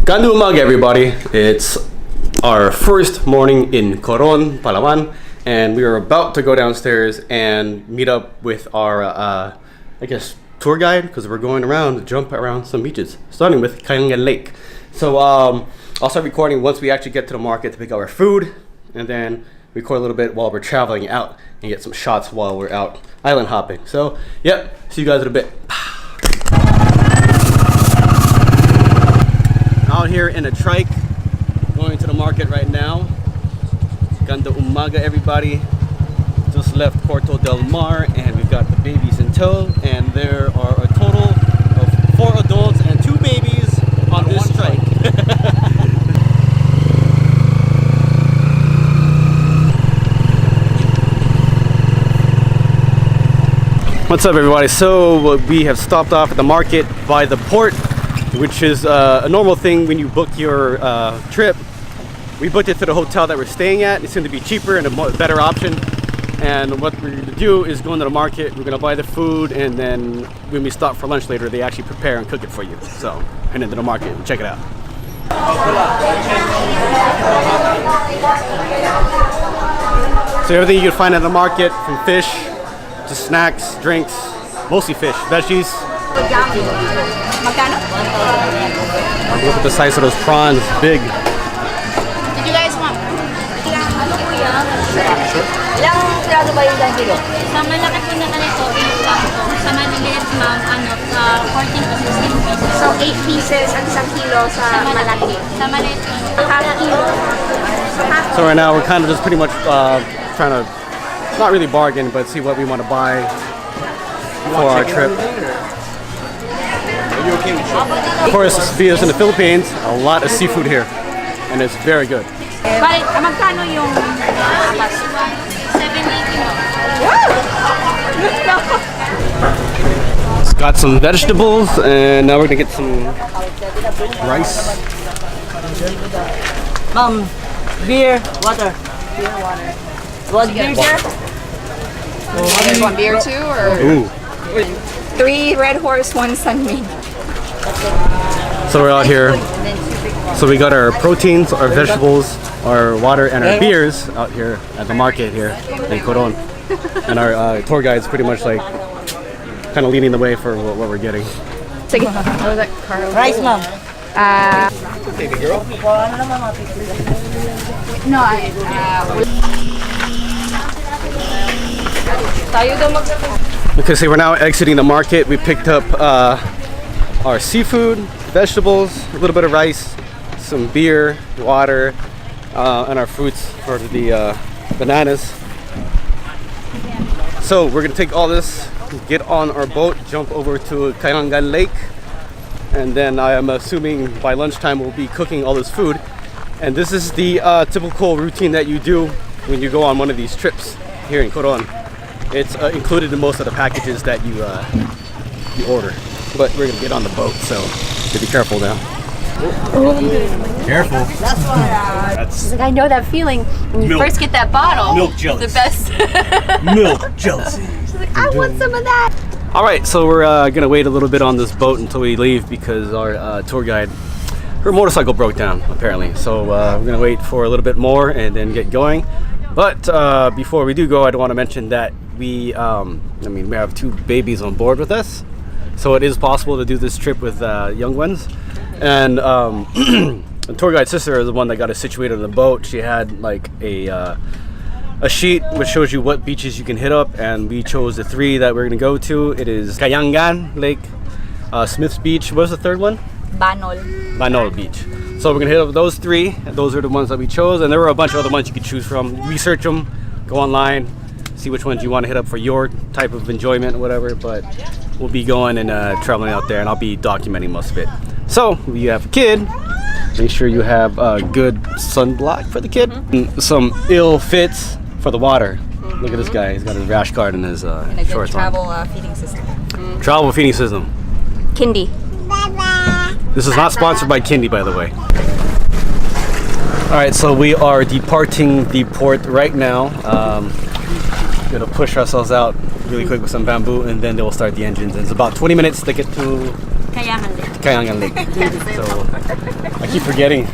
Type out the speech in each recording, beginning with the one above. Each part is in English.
Gandang umaga, everybody. It's our first morning in Coron Palawan, and we are about to go downstairs and meet up with our, I guess, tour guide, because we're going around to jump around some beaches, starting with Kayangan Lake. So I'll start recording once we actually get to the market to pick up our food, and then record a little bit while we're traveling out and get some shots while we're out island hopping. So, yep, see you guys in a bit. Out here in a trike, going to the market right now. Gandang umaga, everybody. Just left Puerto del Mar, and we've got the babies in tow, and there are a total of 4 adults and 2 babies on this trike. What's up, everybody? So we have stopped off at the market by the port, which is a normal thing when you book your trip. We booked it to the hotel that we're staying at. It's going to be cheaper and a better option. And what we're going to do is go into the market. We're going to buy the food, and then when we stop for lunch later, they actually prepare and cook it for you. So head into the market and check it out. So everything you can find at the market, from fish to snacks, drinks, mostly fish, veggies. Look at the size of those prawns, big. Did you guys want? Ilang piraso ba yung kilo? Sa malaki po na ganito, 8 lang po. Sa maliliit, ma'am, 14 to 16 pieces. So 8 pieces at 1 kilo sa malaki. Sa maliit, half kilo. So right now we're kind of just pretty much trying to, not really bargain, but see what we want to buy for our trip. Of course, because in the Philippines, a lot of seafood here, and it's very good. Magkano yung 780? It's got some vegetables, and now we're gonna get some rice. Beer, water. Beer, water. What beer, sir? You guys want beer too, or? Ooh. 3 Red Horse, 1 Sunbeam. So we're out here. So we got our proteins, our vegetables, our water, and our beers out here at the market here in Coron. And our tour guide's pretty much like kind of leading the way for what we're getting. What was that, Carl? Rice, ma'am. Baby girl. No, Okay, so we're now exiting the market. We picked up our seafood, vegetables, a little bit of rice, some beer, water, and our fruits for the bananas. So we're gonna take all this, get on our boat, jump over to Kayangan Lake, and then I am assuming by lunchtime we'll be cooking all this food. And this is the typical routine that you do when you go on one of these trips here in Coron. It's included in most of the packages that you order. But we're gonna get on the boat, so be careful now. Careful. She's like, I know that feeling when you first get that bottle. Milk jealous. The best. Milk jealousy. She's like, I want some of that. All right, so we're gonna wait a little bit on this boat until we leave because our tour guide, her motorcycle broke down apparently. So we're gonna wait for a little bit more and then get going. But before we do go, I do want to mention that we have 2 babies on board with us. So it is possible to do this trip with young ones. And the tour guide sister is the one that got us situated on the boat. She had like a sheet which shows you what beaches you can hit up, and we chose the 3 that we're gonna go to. It is Kayangan Lake, Smith's Beach. What was the third one? Banol Beach. So we're gonna hit up those 3. And those are the ones that we chose, and there were a bunch of other ones you could choose from. Research them, go online, see which ones you want to hit up for your type of enjoyment or whatever. But we'll be going and traveling out there, and I'll be documenting most of it. So if you have a kid, make sure you have a good sunblock for the kid, and some ill fits for the water. Look at this guy, he's got his rash guard in his shorts travel feeding system. Travel feeding system. Kindy. This is not sponsored by Kindy, by the way. All right, so we are departing the port right now. Gonna push ourselves out really quick with some bamboo, and then they will start the engines. And it's about 20 minutes to get to Kayangan Lake. Kayangan Lake. So I keep forgetting,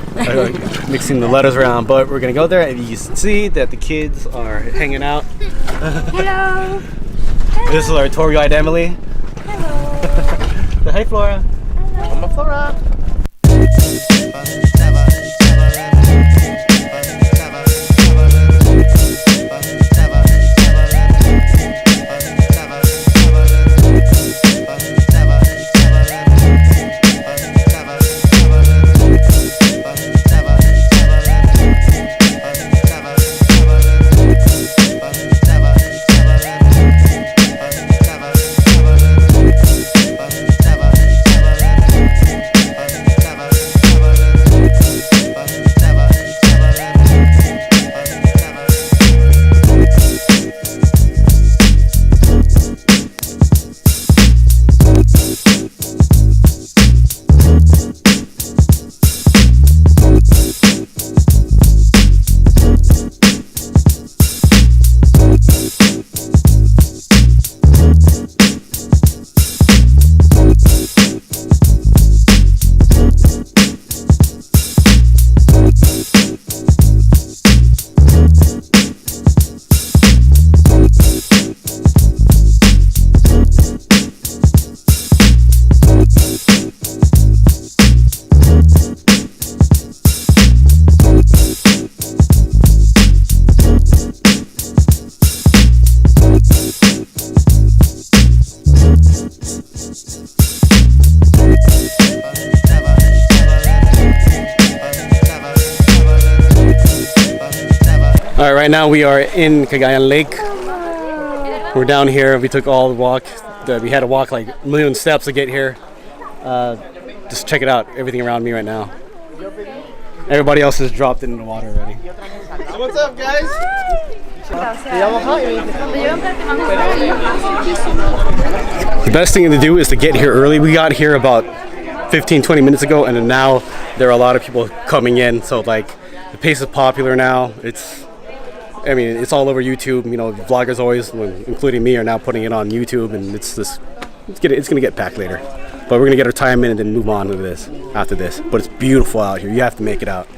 mixing the letters around, but we're gonna go there and you can see that the kids are hanging out. Hello. This is our tour guide, Emily. Hello. Say hi, Flora. Hello. I'm Flora. Alright, right now we are in Kayangan Lake. We're down here. We took all the walk. We had to walk like a million steps to get here. Just check it out. Everything around me right now. Everybody else has dropped into the water already. So what's up, guys? The best thing to do is to get here early. We got here about 15-20 minutes ago, and now there are a lot of people coming in. So like the pace is popular now. I mean, it's all over YouTube. You know, vloggers always, including me, are now putting it on YouTube, and it's gonna get packed later. But we're gonna get our time in and then move on to this after this. But it's beautiful out here. You have to make it out.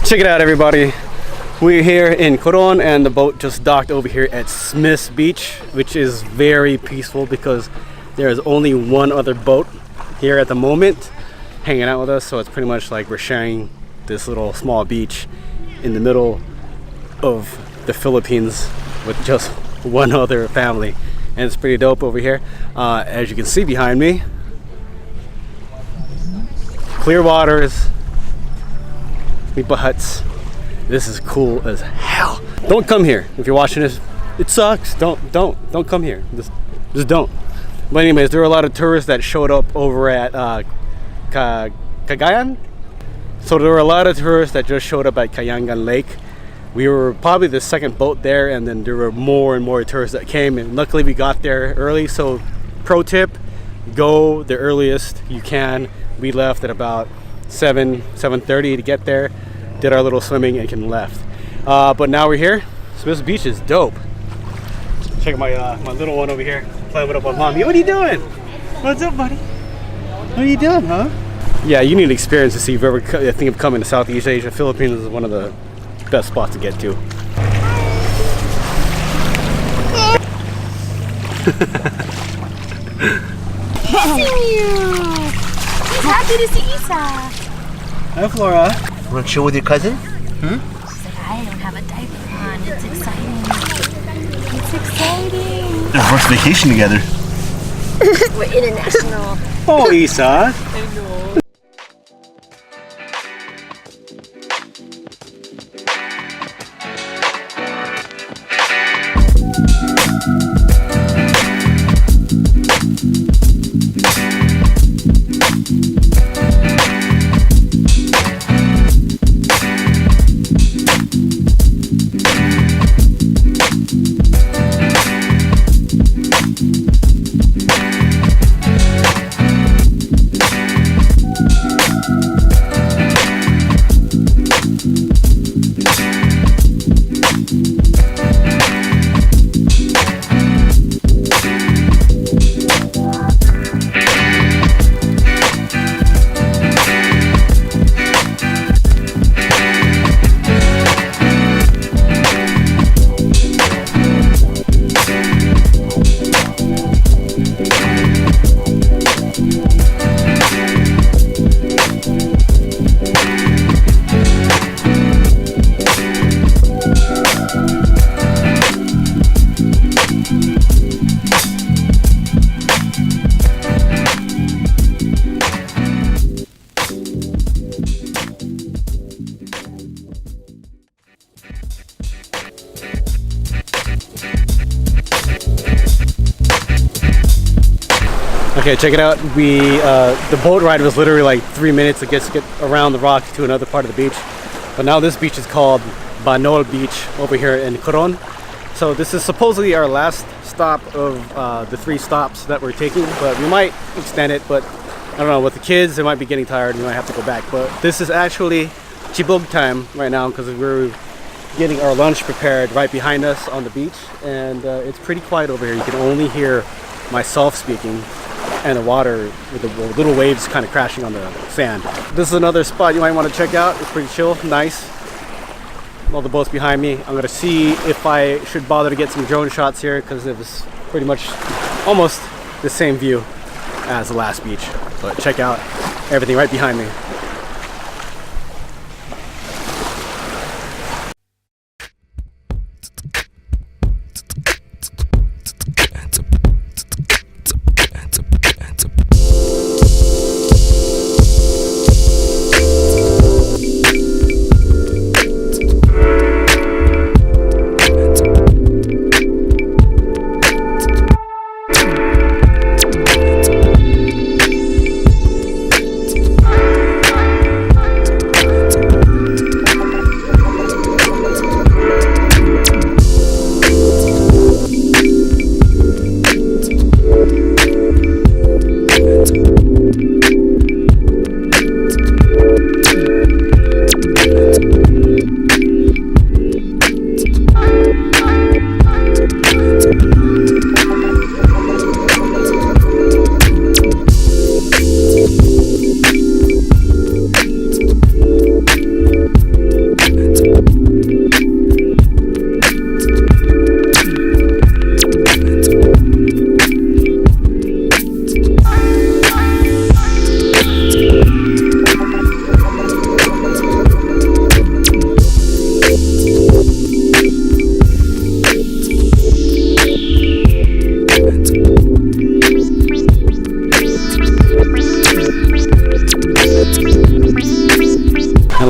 Check it out, everybody. We're here in Coron and the boat just docked over here at Smith's Beach, which is very peaceful because there is only one other boat here at the moment hanging out with us. So it's pretty much like we're sharing this little small beach in the middle of the Philippines with just one other family. And it's pretty dope over here. As you can see behind me, Clear waters, Mipa huts. This is cool as hell. Don't come here if you're watching this. It sucks. Don't come here. Just don't. But anyways, there were a lot of tourists that showed up over at Cagayan. So there were a lot of tourists that just showed up at Kayangan Lake. We were probably the second boat there, and then there were more and more tourists that came, and luckily we got there early. So pro tip, go the earliest you can. We left at about 7:30 to get there, did our little swimming and can left. But now we're here. So this beach is dope. Check out my little one over here playing with my mommy. What are you doing? What's up, buddy? What are you doing, huh? Yeah, you need experience to see if you ever think of coming to Southeast Asia. Philippines is one of the best spots to get to. Kissing you! He's happy to see Isa. Hi, Flora. Want to chill with your cousin? She's like, I don't have a diaper on. It's exciting. It's exciting. Our first vacation together. We're international. Oh, Isa. Okay, check it out. The boat ride was literally like 3 minutes to get around the rock to another part of the beach. But now this beach is called Banol Beach over here in Coron. So this is supposedly our last stop of the 3 stops that we're taking, but we might extend it. But I don't know, with the kids, they might be getting tired. We might have to go back. But this is actually chibog time right now because we're getting our lunch prepared right behind us on the beach, and it's pretty quiet over here. You can only hear myself speaking and the water with the little waves kind of crashing on the sand. This is another spot you might want to check out. It's pretty chill, nice. All the boats behind me. I'm gonna see if I should bother to get some drone shots here because it was pretty much almost the same view as the last beach. But check out everything right behind me.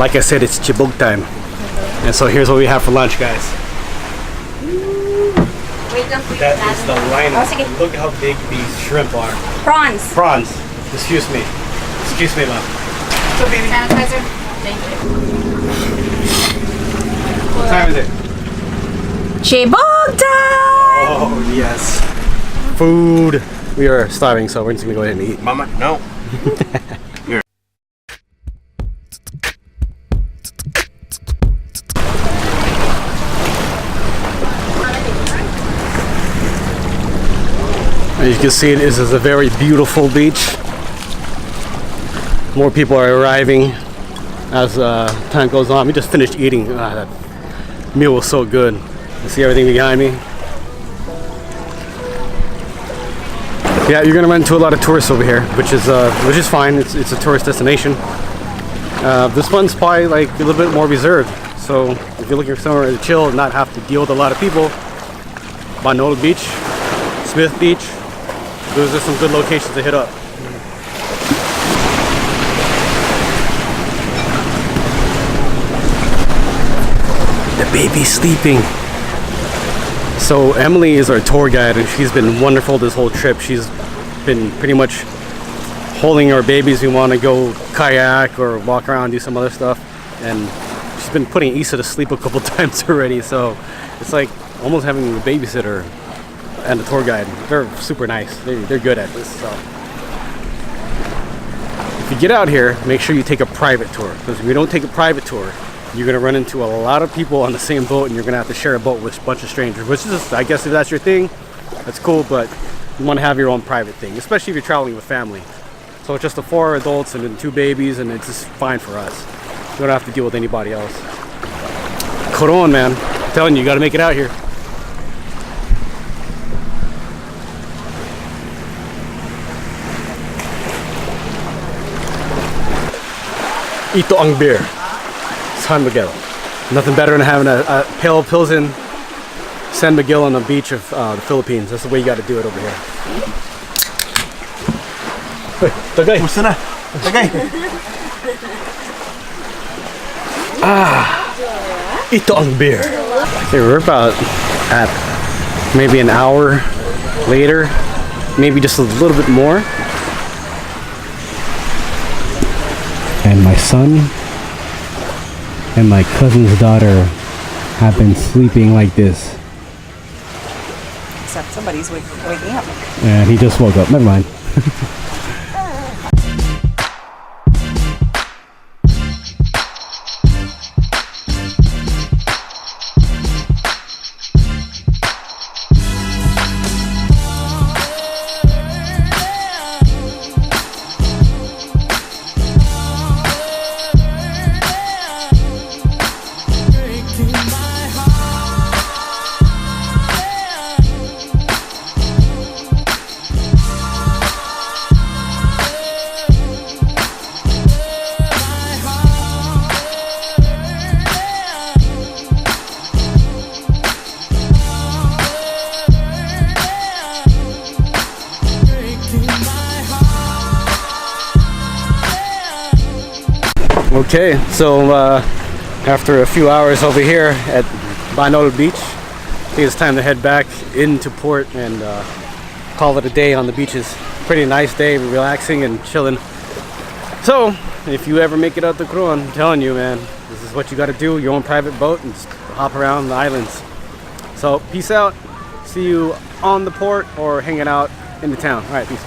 like I said, it's chibog time. And so here's what we have for lunch, guys. Wait lang po That is the lineup. Oh, sige. Look how big these shrimp are. Prawns. Prawns. Excuse me. Excuse me, ma'am. What's up, baby? Sanitizer. Thank you. What time is it? Chibog time! Oh, yes. Food. We are starving, so we're just gonna go ahead and eat. Mama, no. As you can see, this is a very beautiful beach. More people are arriving as time goes on. We just finished eating. That meal was so good. You see everything behind me? Yeah, you're gonna run into a lot of tourists over here, which is fine. It's a tourist destination. This one's probably like a little bit more reserved. So if you're looking for somewhere to chill and not have to deal with a lot of people, Banol Beach, Smith Beach, those are some good locations to hit up. The baby's sleeping. So Emily is our tour guide, and she's been wonderful this whole trip. She's been pretty much holding our babies. We want to go kayak or walk around, do some other stuff, and she's been putting Issa to sleep a couple times already. So it's like almost having a babysitter and a tour guide. They're super nice. They're good at this. So if you get out here, make sure you take a private tour, because if you don't take a private tour, you're gonna run into a lot of people on the same boat, and you're gonna have to share a boat with a bunch of strangers, which is, I guess, if that's your thing, that's cool, but you want to have your own private thing, especially if you're traveling with family. So it's just the 4 adults and then 2 babies, and it's just fine for us. You don't have to deal with anybody else. Coron, man, I'm telling you, you gotta make it out here. Ito ang beer. San Miguel. Nothing better than having a pale Pilsen San Miguel on the beach of the Philippines. That's the way you got to do it over here. Hey, tagay. Gusto na. Tagay. Ito ang beer. Okay, we're about at maybe an hour later, maybe just a little bit more. And my son and my cousin's daughter have been sleeping like this. Except somebody's waking up. And he just woke up. Never mind. Okay, so after a few hours over here at Banol Beach, I think it's time to head back into port and call it a day on the beaches. Pretty nice day, relaxing and chilling. So, if you ever make it out to Coron, I'm telling you, man, this is what you got to do. Your own private boat and just hop around the islands. So, peace out. See you on the port or hanging out in the town. All right, peace.